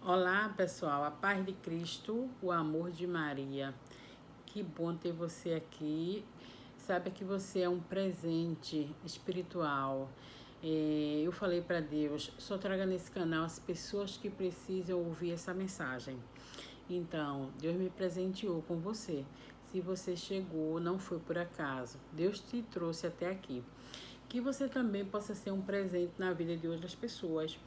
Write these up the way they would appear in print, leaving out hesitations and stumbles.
Olá, pessoal, a paz de Cristo, o amor de Maria. Que bom ter você aqui. Sabe que você é um presente espiritual. Eu falei para Deus, só traga nesse canal as pessoas que precisam ouvir essa mensagem. Então, Deus me presenteou com você. Se você chegou, não foi por acaso. Deus te trouxe até aqui. Que você também possa ser um presente na vida de outras pessoas.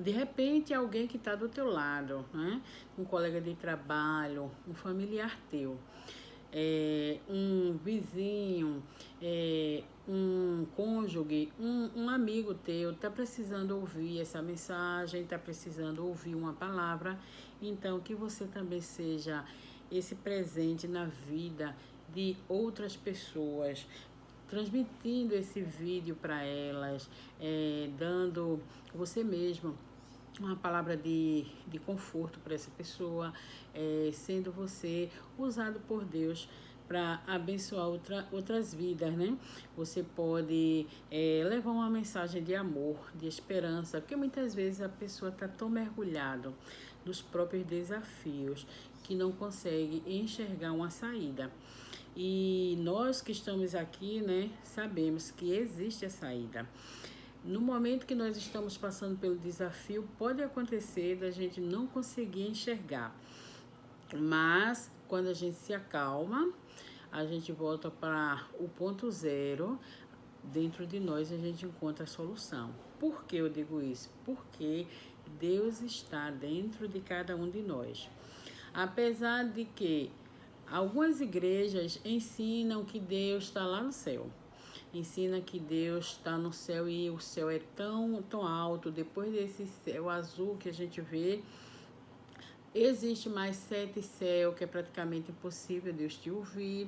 De repente, alguém que está do teu lado, né? Um colega de trabalho, um familiar teu, um vizinho, um cônjuge, um amigo teu, está precisando ouvir essa mensagem, está precisando ouvir uma palavra. Então, que você também seja esse presente na vida de outras pessoas, transmitindo esse vídeo para elas, dando você mesmo uma palavra de conforto para essa pessoa, sendo você usado por Deus para abençoar outras vidas, né? Você pode levar uma mensagem de amor, de esperança, porque muitas vezes a pessoa está tão mergulhada nos próprios desafios que não consegue enxergar uma saída. E nós que estamos aqui, né, sabemos que existe a saída. No momento que nós estamos passando pelo desafio, pode acontecer da gente não conseguir enxergar. Mas quando a gente se acalma, a gente volta para o ponto zero, dentro de nós a gente encontra a solução. Por que eu digo isso? Porque Deus está dentro de cada um de nós. Apesar de que algumas igrejas ensinam que Deus está lá no céu. Ensina que Deus está no céu e o céu é tão alto. Depois desse céu azul que a gente vê, existe mais 7 céus, que é praticamente impossível Deus te ouvir.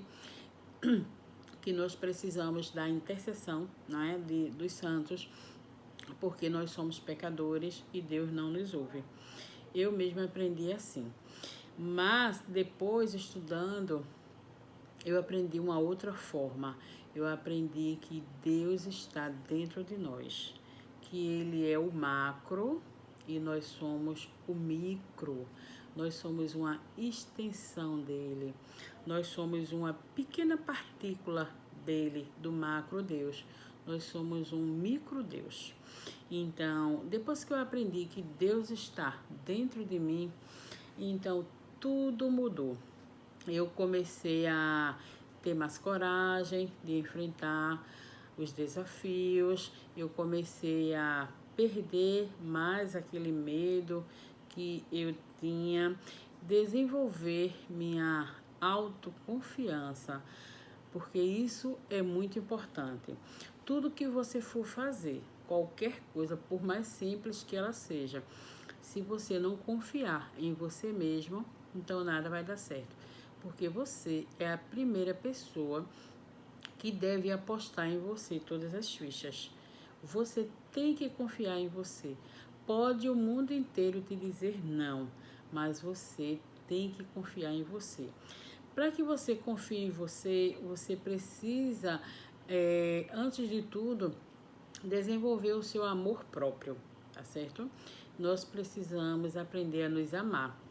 Que nós precisamos da intercessão, né, dos santos, porque nós somos pecadores e Deus não nos ouve. Eu mesma aprendi assim. Mas depois, estudando, eu aprendi uma outra forma. Eu aprendi que Deus está dentro de nós, que Ele é o macro e nós somos o micro. Nós somos uma extensão dele. Nós somos uma pequena partícula dele, do macro Deus. Nós somos um micro Deus. Então, depois que eu aprendi que Deus está dentro de mim, então tudo mudou. Eu comecei a ter mais coragem de enfrentar os desafios, eu comecei a perder mais aquele medo que eu tinha, desenvolver minha autoconfiança, porque isso é muito importante. Tudo que você for fazer, qualquer coisa, por mais simples que ela seja, se você não confiar em você mesmo, então nada vai dar certo. Porque você é a primeira pessoa que deve apostar em você todas as fichas. Você tem que confiar em você. Pode o mundo inteiro te dizer não, mas você tem que confiar em você. Para que você confie em você, você precisa, antes de tudo, desenvolver o seu amor próprio, tá certo? Nós precisamos aprender a nos amar,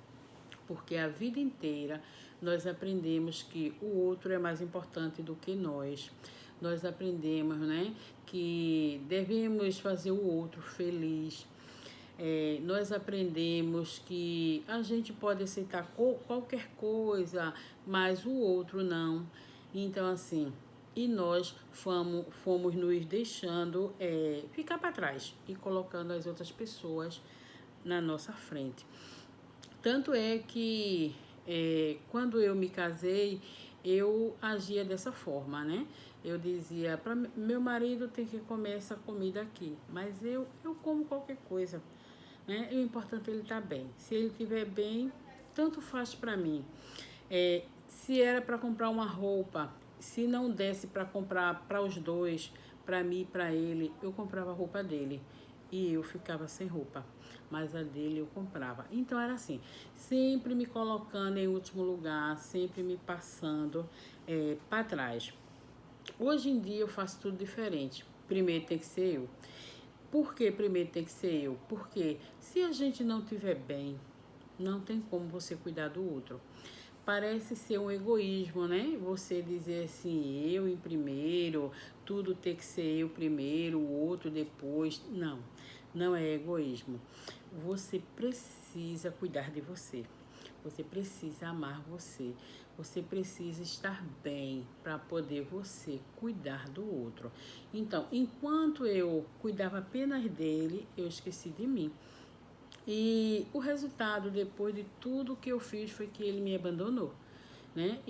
porque a vida inteira nós aprendemos que o outro é mais importante do que nós. Nós aprendemos, né, que devemos fazer o outro feliz. Nós aprendemos que a gente pode aceitar qualquer coisa, mas o outro não. Então, assim, e nós fomos nos deixando ficar para trás e colocando as outras pessoas na nossa frente. Tanto é que quando eu me casei, eu agia dessa forma, né? Eu dizia, para meu marido tem que comer essa comida aqui, mas eu como qualquer coisa, né? O importante é ele estar bem. Se ele estiver bem, tanto faz para mim. Se era para comprar uma roupa, se não desse para comprar para os dois, para mim e para ele, eu comprava a roupa dele e eu ficava sem roupa, mas a dele eu comprava. Então era assim, sempre me colocando em último lugar, sempre me passando para trás. Hoje em dia eu faço tudo diferente. Primeiro tem que ser eu. Por que primeiro tem que ser eu? Porque se a gente não estiver bem, não tem como você cuidar do outro. Parece ser um egoísmo, né? Você dizer assim, eu em primeiro, tudo tem que ser eu primeiro, o outro depois. Não, não é egoísmo. Você precisa cuidar de você. Você precisa amar você. Você precisa estar bem para poder você cuidar do outro. Então, enquanto eu cuidava apenas dele, eu esqueci de mim. E o resultado, depois de tudo que eu fiz, foi que ele me abandonou, né?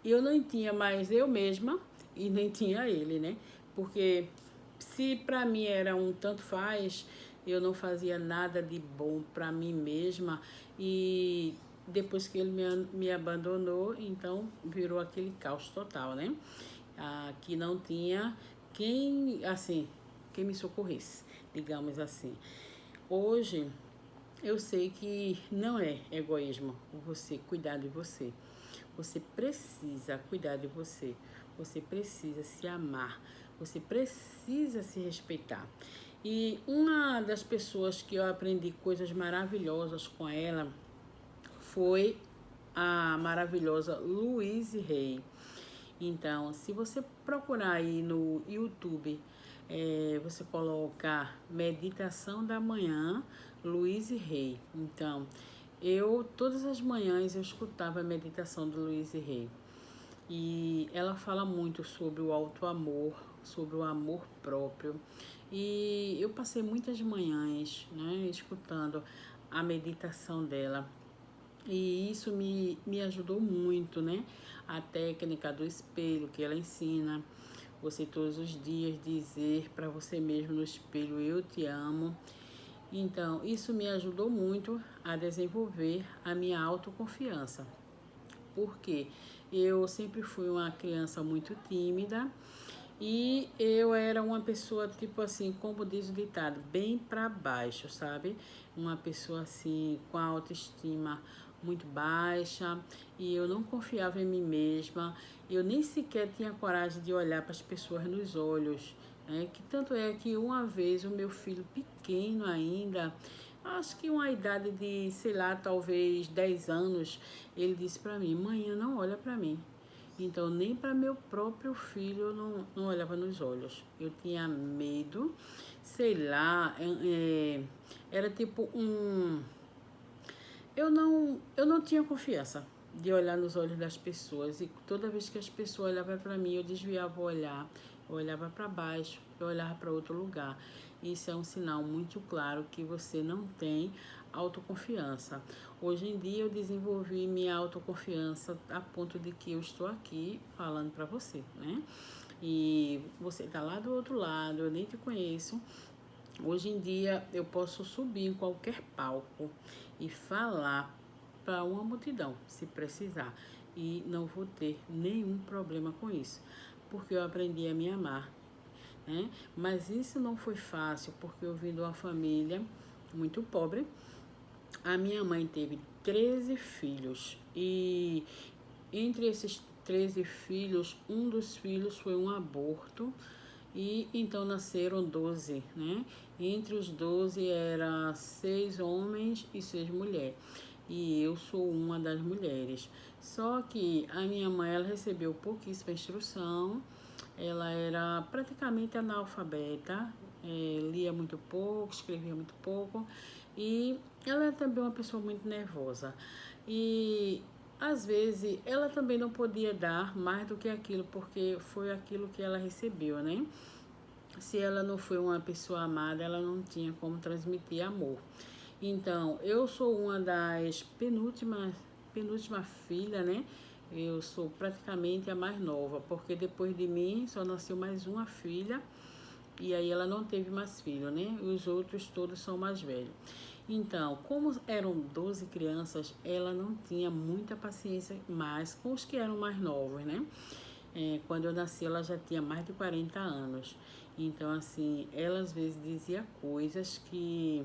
Eu não tinha mais eu mesma e nem tinha ele, né? Porque se para mim era um tanto faz, eu não fazia nada de bom para mim mesma e depois que ele me abandonou, então virou aquele caos total, né? Que não tinha quem, assim, quem me socorresse, digamos assim. Hoje eu sei que não é egoísmo você cuidar de você. Você precisa cuidar de você. Você precisa se amar. Você precisa se respeitar. E uma das pessoas que eu aprendi coisas maravilhosas com ela foi a maravilhosa Louise Hay. Então, se você procurar aí no YouTube, você coloca Meditação da Manhã, Louise Hay. Então, todas as manhãs eu escutava a meditação do Louise Hay. E ela fala muito sobre o auto-amor, sobre o amor próprio. E eu passei muitas manhãs, né, escutando a meditação dela. E isso me ajudou muito, né? A técnica do espelho que ela ensina. Você todos os dias dizer para você mesmo no espelho, eu te amo. Então, isso me ajudou muito a desenvolver a minha autoconfiança. Porque eu sempre fui uma criança muito tímida e eu era uma pessoa, tipo assim, como diz o ditado, bem para baixo, sabe? Uma pessoa assim, com a autoestima muito baixa e eu não confiava em mim mesma. Eu nem sequer tinha coragem de olhar para as pessoas nos olhos, né? Que tanto é que uma vez o meu filho pequeno ainda, acho que uma idade de, sei lá, talvez 10 anos, ele disse para mim, mãe, não olha para mim. Então, nem para meu próprio filho eu não olhava nos olhos. Eu tinha medo, sei lá, era tipo um... eu não tinha confiança de olhar nos olhos das pessoas. E toda vez que as pessoas olhavam para mim, eu desviava o olhar. Eu olhava para baixo, eu olhava para outro lugar. Isso é um sinal muito claro que você não tem autoconfiança. Hoje em dia eu desenvolvi minha autoconfiança a ponto de que eu estou aqui falando para você, né? E você está lá do outro lado, eu nem te conheço. Hoje em dia eu posso subir em qualquer palco e falar para uma multidão, se precisar, e não vou ter nenhum problema com isso, porque eu aprendi a me amar, né? Mas isso não foi fácil, porque eu vim de uma família muito pobre. A minha mãe teve 13 filhos e entre esses 13 filhos, um dos filhos foi um aborto e então nasceram 12, né? Entre os 12 eram 6 homens e 6 mulheres. E eu sou uma das mulheres. Só que a minha mãe, ela recebeu pouquíssima instrução. Ela era praticamente analfabeta, lia muito pouco, escrevia muito pouco. E ela é também uma pessoa muito nervosa. E às vezes ela também não podia dar mais do que aquilo, porque foi aquilo que ela recebeu, né? Se ela não foi uma pessoa amada, ela não tinha como transmitir amor. Então, eu sou uma das penúltima filha, né? Eu sou praticamente a mais nova, porque depois de mim só nasceu mais uma filha e aí ela não teve mais filho, né? Os outros todos são mais velhos. Então, como eram 12 crianças, ela não tinha muita paciência mais com os que eram mais novos, né? Quando eu nasci, ela já tinha mais de 40 anos. Então, assim, ela às vezes dizia coisas que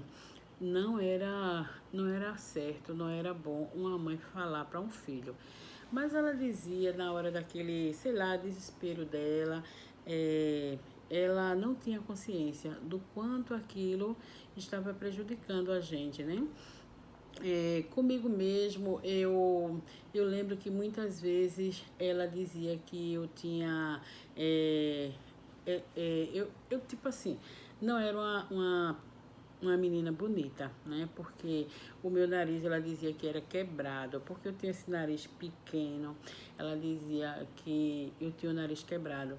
não era certo, não era bom uma mãe falar para um filho. Mas ela dizia na hora daquele, sei lá, desespero dela, ela não tinha consciência do quanto aquilo estava prejudicando a gente, né? Comigo mesmo, eu lembro que muitas vezes ela dizia que eu tinha. Eu tipo assim, não era uma menina bonita, né? Porque o meu nariz, ela dizia que era quebrado, porque eu tinha esse nariz pequeno. Ela dizia que eu tinha o nariz quebrado.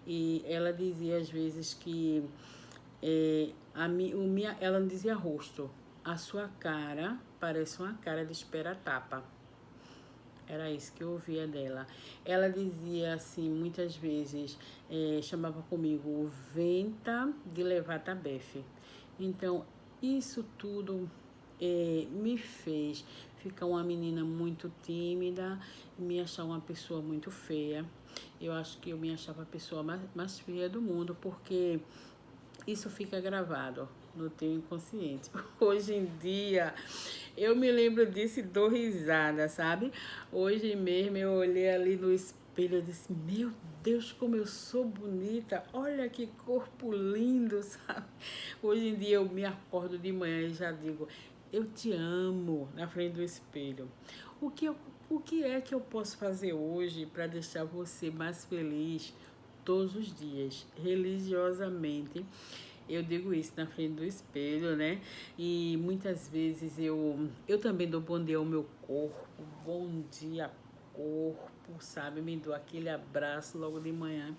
E ela dizia às vezes que ela não dizia rosto. A sua cara parece uma cara de espera-tapa. Era isso que eu ouvia dela. Ela dizia assim, muitas vezes, chamava comigo venta de levar tabefe. Então, isso tudo me fez ficar uma menina muito tímida, me achar uma pessoa muito feia. Eu acho que eu me achava a pessoa mais feia do mundo, porque isso fica gravado no teu inconsciente. Hoje em dia, eu me lembro disso e dou risada, sabe? Hoje mesmo eu olhei ali no espelho e disse, meu Deus, como eu sou bonita, olha que corpo lindo, sabe? Hoje em dia eu me acordo de manhã e já digo, eu te amo na frente do espelho. O que, eu, o que é que eu posso fazer hoje para deixar você mais feliz todos os dias, religiosamente? Eu digo isso na frente do espelho, né? E muitas vezes eu também dou bom dia ao meu corpo, bom dia corpo, sabe? Me dou aquele abraço logo de manhã.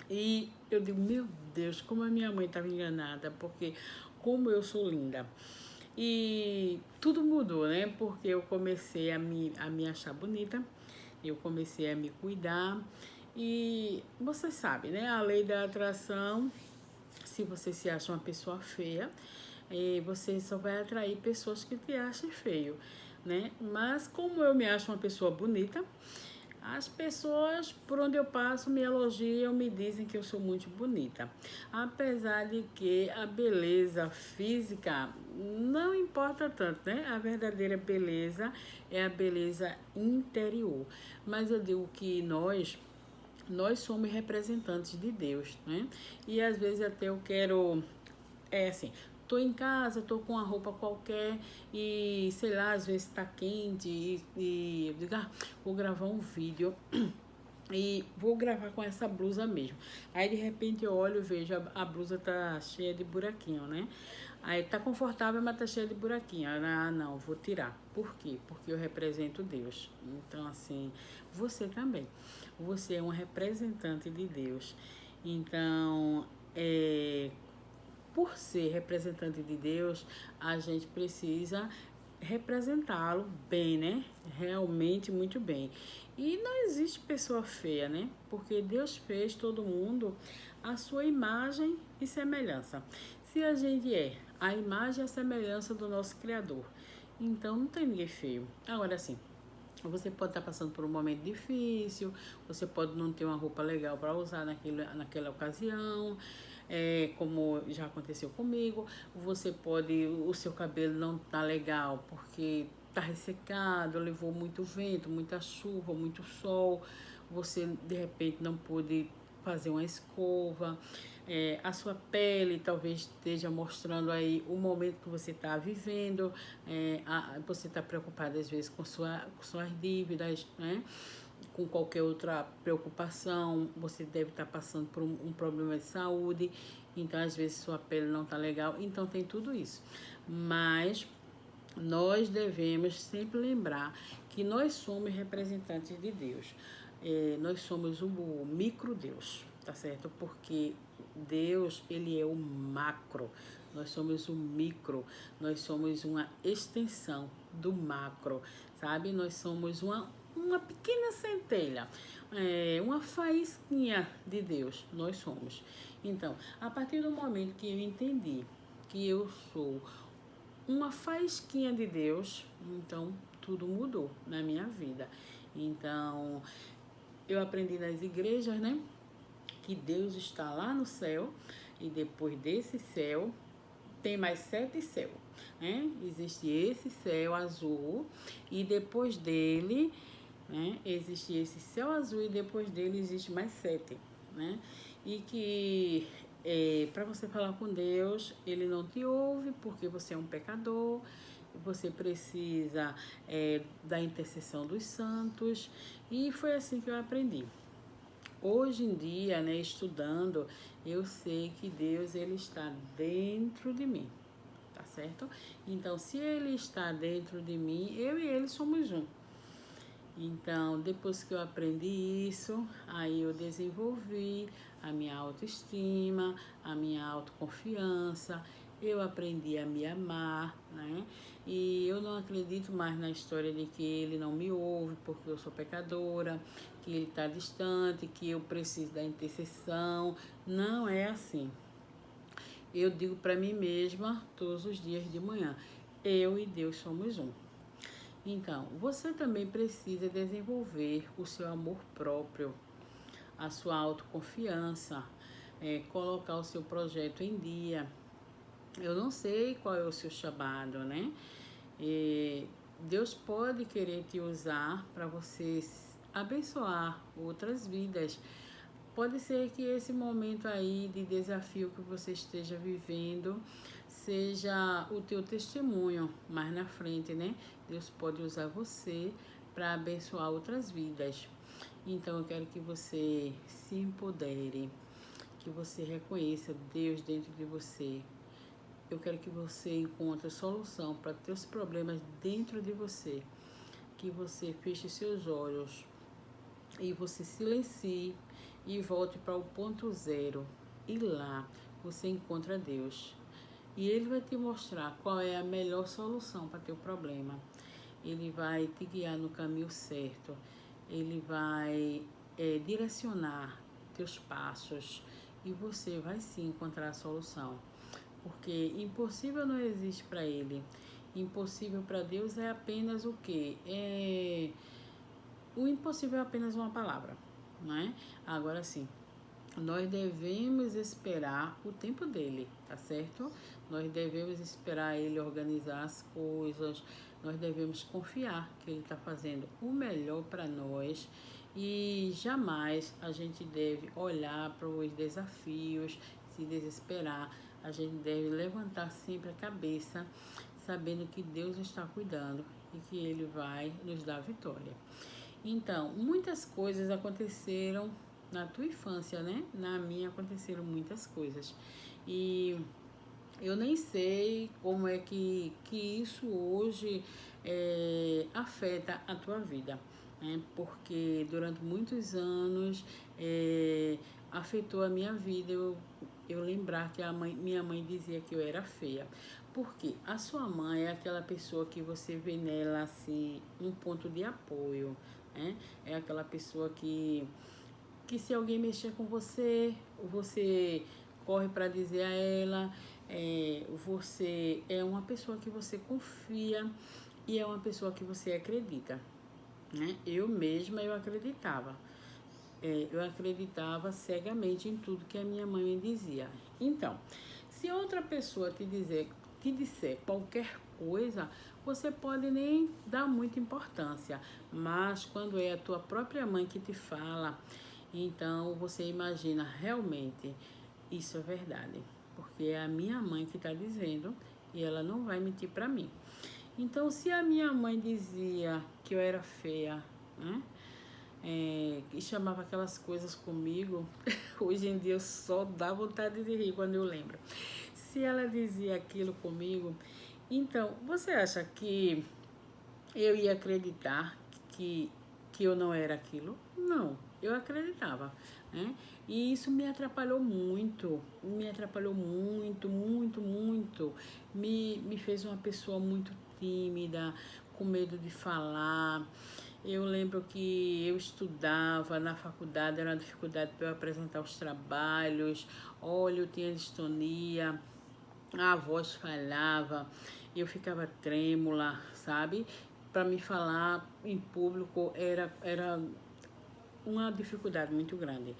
E eu digo, meu Deus, como a minha mãe estava enganada, porque como eu sou linda. E tudo mudou, né? Porque eu comecei a me achar bonita, eu comecei a me cuidar. E você sabe, né? A lei da atração, se você se acha uma pessoa feia, você só vai atrair pessoas que te achem feio, né? Mas como eu me acho uma pessoa bonita, as pessoas por onde eu passo me elogiam, me dizem que eu sou muito bonita. Apesar de que a beleza física não importa tanto, né? A verdadeira beleza é a beleza interior. Mas eu digo que nós somos representantes de Deus, né? E às vezes até eu quero, assim, tô em casa, tô com uma roupa qualquer e, sei lá, às vezes tá quente e eu digo, vou gravar um vídeo e vou gravar com essa blusa mesmo. Aí de repente eu olho e vejo a blusa tá cheia de buraquinho, né? Aí tá confortável, mas tá cheia de buraquinho. Não, vou tirar. Por quê? Porque eu represento Deus. Então, assim, você também. Você é um representante de Deus. Então, por ser representante de Deus, a gente precisa representá-lo bem, né? Realmente muito bem. E não existe pessoa feia, né? Porque Deus fez todo mundo a sua imagem e semelhança. Se a gente é a imagem e a semelhança do nosso Criador, então não tem ninguém feio. Agora sim, você pode estar passando por um momento difícil, você pode não ter uma roupa legal para usar naquela ocasião, como já aconteceu comigo. Você pode, o seu cabelo não tá legal porque tá ressecado, levou muito vento, muita chuva, muito sol. Você de repente não pôde fazer uma escova. A sua pele talvez esteja mostrando aí o momento que você está vivendo, você está preocupado às vezes com suas dívidas, né? Com qualquer outra preocupação, você deve estar passando por um problema de saúde, então às vezes sua pele não está legal, então tem tudo isso. Mas nós devemos sempre lembrar que nós somos representantes de Deus. Nós somos o micro-Deus, tá certo? Porque Deus, ele é o macro, nós somos o micro, nós somos uma extensão do macro, sabe? Nós somos uma pequena centelha, uma faísquinha de Deus, nós somos. Então, a partir do momento que eu entendi que eu sou uma faísquinha de Deus, então tudo mudou na minha vida. Então, eu aprendi nas igrejas, né? Que Deus está lá no céu e depois desse céu tem mais 7 céus, né? Existe esse céu azul e depois dele, né? Existe esse céu azul e depois dele existe mais 7, né? e que para você falar com Deus, Ele não te ouve porque você é um pecador, você precisa da intercessão dos santos, e foi assim que eu aprendi. Hoje em dia, né, estudando, eu sei que Deus ele está dentro de mim, tá certo? Então, se Ele está dentro de mim, eu e Ele somos um. Então, depois que eu aprendi isso, aí eu desenvolvi a minha autoestima, a minha autoconfiança, eu aprendi a me amar, né? E eu não acredito mais na história de que Ele não me ouve porque eu sou pecadora, que Ele está distante, que eu preciso da intercessão. Não é assim. Eu digo para mim mesma todos os dias de manhã, eu e Deus somos um. Então, você também precisa desenvolver o seu amor próprio, a sua autoconfiança, colocar o seu projeto em dia. Eu não sei qual é o seu chamado, né? Deus pode querer te usar para você abençoar outras vidas. Pode ser que esse momento aí de desafio que você esteja vivendo seja o teu testemunho mais na frente, né? Deus pode usar você para abençoar outras vidas. Então eu quero que você se empodere, que você reconheça Deus dentro de você. Eu quero que você encontre solução para teus problemas dentro de você. Que você feche seus olhos e você silencie e volte para o ponto zero. E lá você encontra Deus. E Ele vai te mostrar qual é a melhor solução para teu problema. Ele vai te guiar no caminho certo. Ele vai direcionar teus passos. E você vai sim encontrar a solução. Porque impossível não existe para Ele. Impossível para Deus é apenas o quê? O impossível é apenas uma palavra, não é? Agora sim, nós devemos esperar o tempo dele, tá certo? Nós devemos esperar ele organizar as coisas, nós devemos confiar que ele está fazendo o melhor para nós e jamais a gente deve olhar para os desafios, se desesperar. A gente deve levantar sempre a cabeça, sabendo que Deus está cuidando e que Ele vai nos dar vitória. Então, muitas coisas aconteceram na tua infância, né? Na minha aconteceram muitas coisas. E eu nem sei como é que isso hoje afeta a tua vida, né? Porque durante muitos anos afetou a minha vida. Eu lembrar que minha mãe dizia que eu era feia. Porque a sua mãe é aquela pessoa que você vê nela assim, um ponto de apoio, né? É aquela pessoa que se alguém mexer com você, você corre para dizer a ela, você é uma pessoa que você confia e é uma pessoa que você acredita, né? Eu mesma eu acreditava. Eu acreditava cegamente em tudo que a minha mãe me dizia. Então, se outra pessoa te disser qualquer coisa, você pode nem dar muita importância, mas quando é a tua própria mãe que te fala, então você imagina realmente isso é verdade, porque é a minha mãe que está dizendo e ela não vai mentir para mim. Então, se a minha mãe dizia que eu era feia, né? E chamava aquelas coisas comigo, hoje em dia eu só dá vontade de rir quando eu lembro. Se ela dizia aquilo comigo, então você acha que eu ia acreditar que eu não era aquilo? Não, eu acreditava, né? E isso me atrapalhou muito, muito, muito. Me fez uma pessoa muito tímida, com medo de falar. Eu lembro que eu estudava na faculdade, era uma dificuldade para eu apresentar os trabalhos. Olha, eu tinha distonia, a voz falhava, eu ficava trêmula, sabe? Para me falar em público era uma dificuldade muito grande.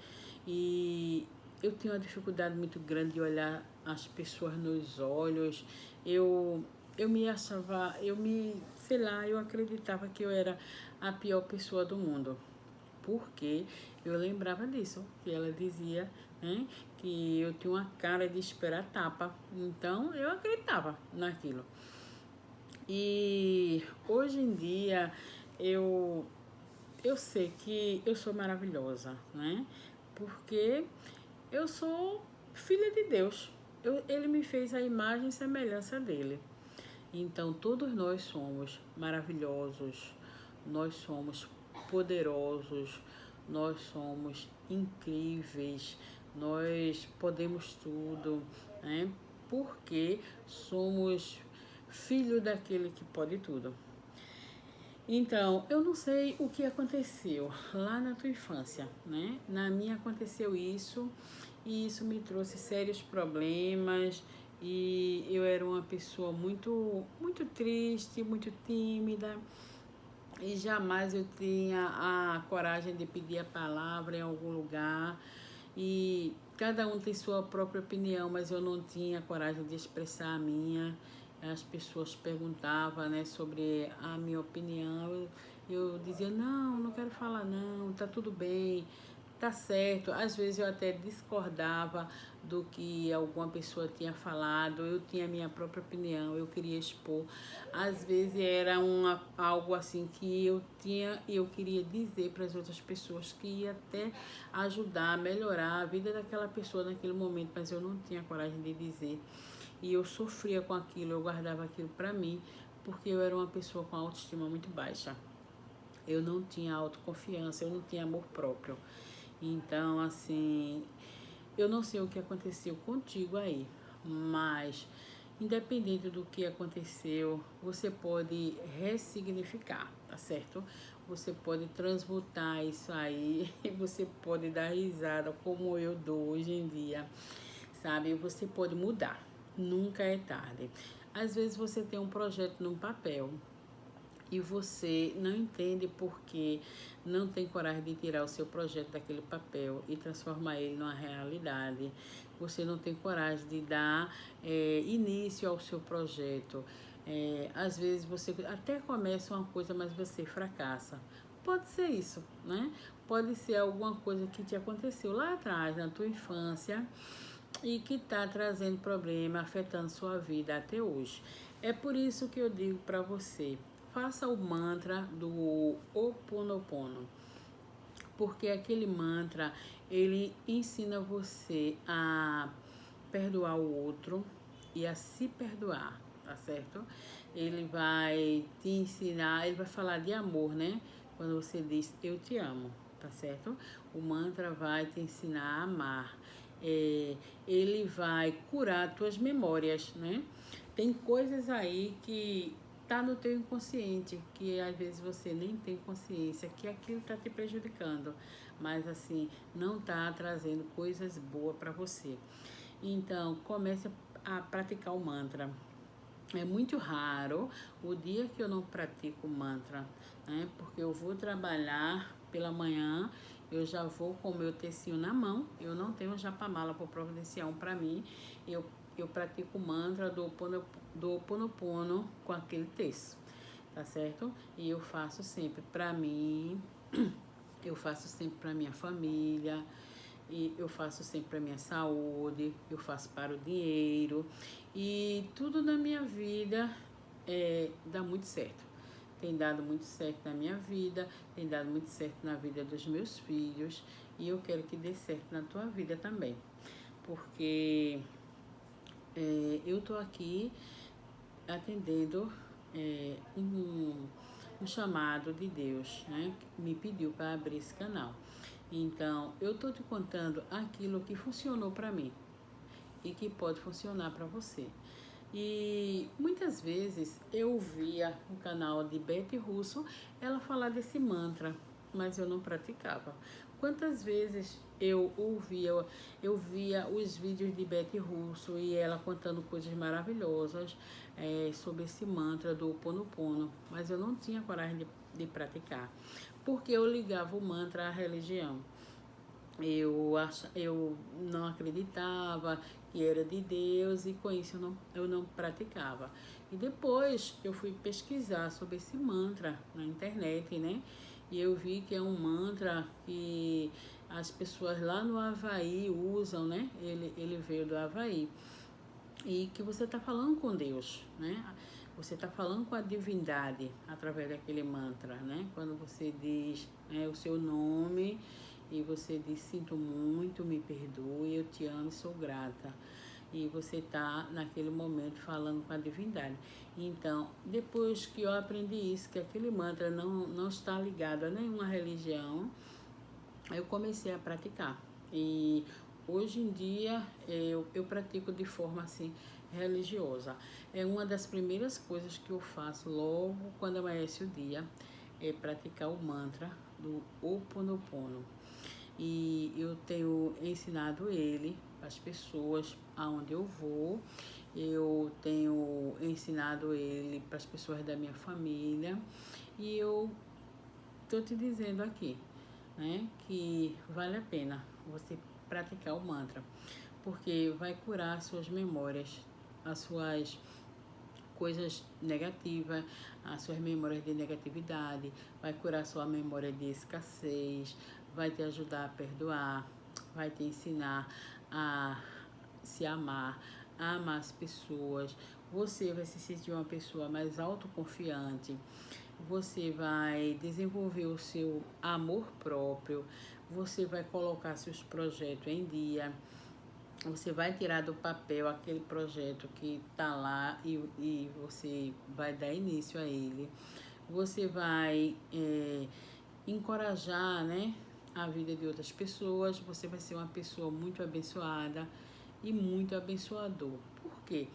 E eu tinha uma dificuldade muito grande de olhar as pessoas nos olhos. Eu me achava, sei lá, eu acreditava que eu era a pior pessoa do mundo. Porque eu lembrava disso, que ela dizia né? Que eu tinha uma cara de esperar tapa. Então eu acreditava naquilo. E hoje em dia eu, eu sei que eu sou maravilhosa, né? Porque eu sou filha de Deus. Ele me fez a imagem e semelhança dele. Então, todos nós somos maravilhosos, nós somos poderosos, nós somos incríveis, nós podemos tudo, né? Porque somos filho daquele que pode tudo. Então, eu não sei o que aconteceu lá na tua infância, né? Na minha aconteceu isso e isso me trouxe sérios problemas e eu era uma pessoa muito triste, muito tímida e jamais eu tinha a coragem de pedir a palavra em algum lugar e cada um tem sua própria opinião, mas eu não tinha coragem de expressar a minha. As pessoas perguntavam, né, sobre a minha opinião. Eu dizia, não quero falar não, tá tudo bem, tá certo. Às vezes eu até discordava do que alguma pessoa tinha falado, eu tinha a minha própria opinião, eu queria expor. Às vezes era algo assim que eu tinha e eu queria dizer para as outras pessoas que ia até ajudar a melhorar a vida daquela pessoa naquele momento, mas eu não tinha coragem de dizer. E eu sofria com aquilo, eu guardava aquilo para mim, porque eu era uma pessoa com autoestima muito baixa. Eu não tinha autoconfiança, eu não tinha amor próprio. Então, assim, eu não sei o que aconteceu contigo aí, mas independente do que aconteceu, você pode ressignificar, tá certo? Você pode transmutar isso aí e você pode dar risada como eu dou hoje em dia, sabe? Você pode mudar, nunca é tarde. Às vezes você tem um projeto no papel e você não entende porque não tem coragem de tirar o seu projeto daquele papel e transformar ele numa realidade. Você não tem coragem de dar início ao seu projeto. Às vezes você até começa uma coisa, mas você fracassa. Pode ser isso, né? Pode ser alguma coisa que te aconteceu lá atrás, na tua infância, e que está trazendo problema, afetando sua vida até hoje. É por isso que eu digo para você, faça o mantra do Ho Oponopono, porque aquele mantra, ele ensina você a perdoar o outro e a se perdoar, tá certo? Ele vai te ensinar, ele vai falar de amor, né? Quando você diz eu te amo, tá certo? O mantra vai te ensinar a amar. Ele vai curar tuas memórias, né? Tem coisas aí que tá no teu inconsciente, que às vezes você nem tem consciência que aquilo tá te prejudicando, mas assim, não tá trazendo coisas boas para você. Então, comece a praticar o mantra. É muito raro o dia que eu não pratico mantra, né? Porque eu vou trabalhar pela manhã, eu já vou com o meu tecinho na mão, eu não tenho japamala para providenciar um para mim, eu pratico o mantra do Oponopono com aquele texto, tá certo? E eu faço sempre para mim, eu faço sempre para minha família, e eu faço sempre para minha saúde, eu faço para o dinheiro e tudo na minha vida dá muito certo. Tem dado muito certo na minha vida, tem dado muito certo na vida dos meus filhos e eu quero que dê certo na tua vida também, porque eu tô aqui atendendo um chamado de Deus, né? Que me pediu para abrir esse canal. Então, eu tô te contando aquilo que funcionou para mim e que pode funcionar para você. E muitas vezes eu via o canal de Betty Russo ela falar desse mantra, mas eu não praticava. Quantas vezes eu via os vídeos de Betty Russo e ela contando coisas maravilhosas sobre esse mantra do Ho Oponopono, mas eu não tinha coragem de praticar, porque eu ligava o mantra à religião. Eu não acreditava que era de Deus e com isso eu não praticava. E depois eu fui pesquisar sobre esse mantra na internet, né? E eu vi que é um mantra que as pessoas lá no Havaí usam, né? Ele veio do Havaí. E que você está falando com Deus, né? Você está falando com a divindade através daquele mantra, né? Quando você diz o seu nome e você diz: sinto muito, me perdoe, eu te amo e sou grata. E você está naquele momento falando com a divindade. Então, depois que eu aprendi isso, que aquele mantra não está ligado a nenhuma religião, eu comecei a praticar. E hoje em dia eu pratico de forma assim religiosa. É uma das primeiras coisas que eu faço logo quando amanhece o dia, é praticar o mantra do Ho Oponopono. E eu tenho ensinado ele às pessoas aonde eu vou. Eu tenho ensinado ele para as pessoas da minha família. E eu estou te dizendo aqui, né, que vale a pena você praticar o mantra, porque vai curar as suas memórias, as suas coisas negativas, as suas memórias de negatividade, vai curar a sua memória de escassez, vai te ajudar a perdoar, vai te ensinar a se amar, a amar as pessoas. Você vai se sentir uma pessoa mais autoconfiante, você vai desenvolver o seu amor próprio, você vai colocar seus projetos em dia, você vai tirar do papel aquele projeto que está lá e você vai dar início a ele. Você vai encorajar, né, a vida de outras pessoas. Você vai ser uma pessoa muito abençoada e muito abençoador. Por quê?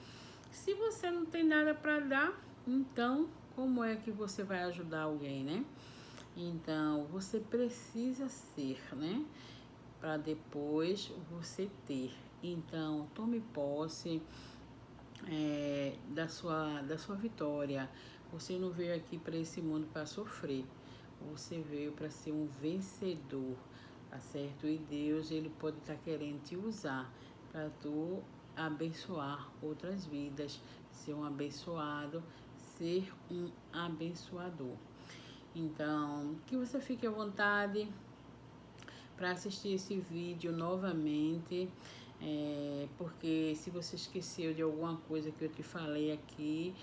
Se você não tem nada para dar, então como é que você vai ajudar alguém, né? Então você precisa ser, né, para depois você ter. Então tome posse da sua vitória. Você não veio aqui para esse mundo para sofrer. Você veio para ser um vencedor, tá certo? E Deus, ele pode estar querendo te usar para tu abençoar outras vidas, ser um abençoado, ser um abençoador. Então, que você fique à vontade para assistir esse vídeo novamente, porque se você esqueceu de alguma coisa que eu te falei aqui,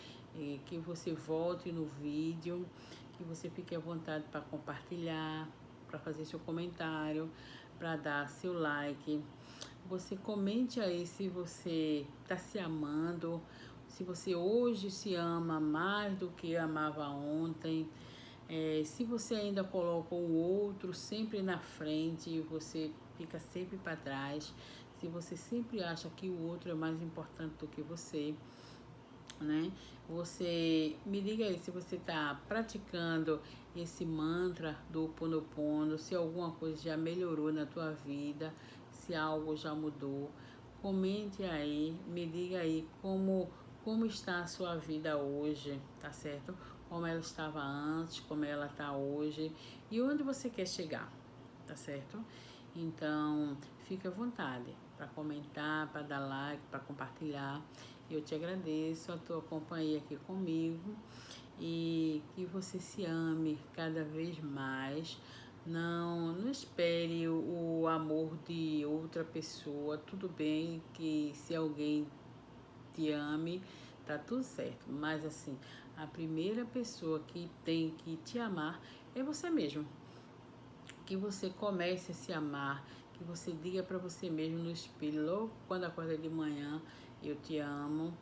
que você volte no vídeo, que você fique à vontade para compartilhar, para fazer seu comentário, para dar seu like. Você comente aí se você está se amando, se você hoje se ama mais do que amava ontem. Se você ainda coloca o outro sempre na frente e você fica sempre para trás, se você sempre acha que o outro é mais importante do que você, né? Você me diga aí se você está praticando esse mantra do Ho Oponopono, se alguma coisa já melhorou na tua vida, se algo já mudou. Comente aí, me diga aí como está a sua vida hoje, tá certo? Como ela estava antes, como ela está hoje e onde você quer chegar, tá certo? Então, fique à vontade para comentar, para dar like, para compartilhar. Eu te agradeço a tua companhia aqui comigo e que você se ame cada vez mais. Não espere o amor de outra pessoa. Tudo bem que se alguém te ame, tá tudo certo. Mas assim, a primeira pessoa que tem que te amar é você mesmo. Que você comece a se amar, que você diga para você mesmo no espelho, logo quando acorda de manhã, eu te amo.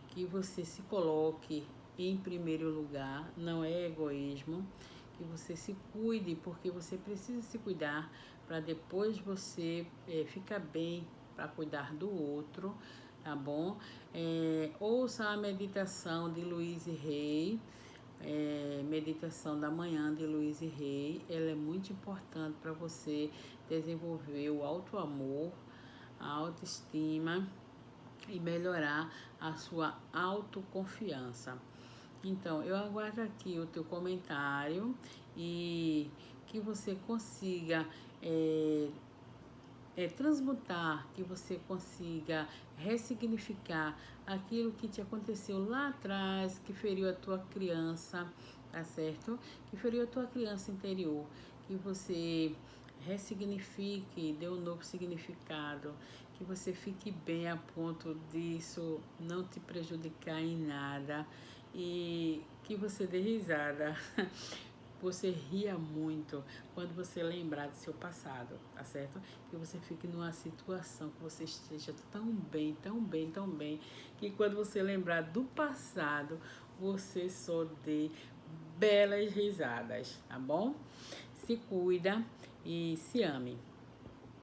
Que você se coloque em primeiro lugar, não é egoísmo. Que você se cuide, porque você precisa se cuidar para depois você ficar bem para cuidar do outro, tá bom? Ouça a meditação de Louise Hay, meditação da manhã de Louise Hay. Ela é muito importante para você desenvolver o auto-amor, a autoestima e melhorar a sua autoconfiança. Então, eu aguardo aqui o teu comentário e que você consiga transmutar, que você consiga ressignificar aquilo que te aconteceu lá atrás, que feriu a tua criança, tá certo? Que feriu a tua criança interior, que você ressignifique, dê um novo significado, que você fique bem a ponto disso não te prejudicar em nada e que você dê risada. Você ria muito quando você lembrar do seu passado, tá certo? Que você fique numa situação que você esteja tão bem, tão bem, tão bem, que quando você lembrar do passado, você só dê belas risadas, tá bom? Se cuida e se ame.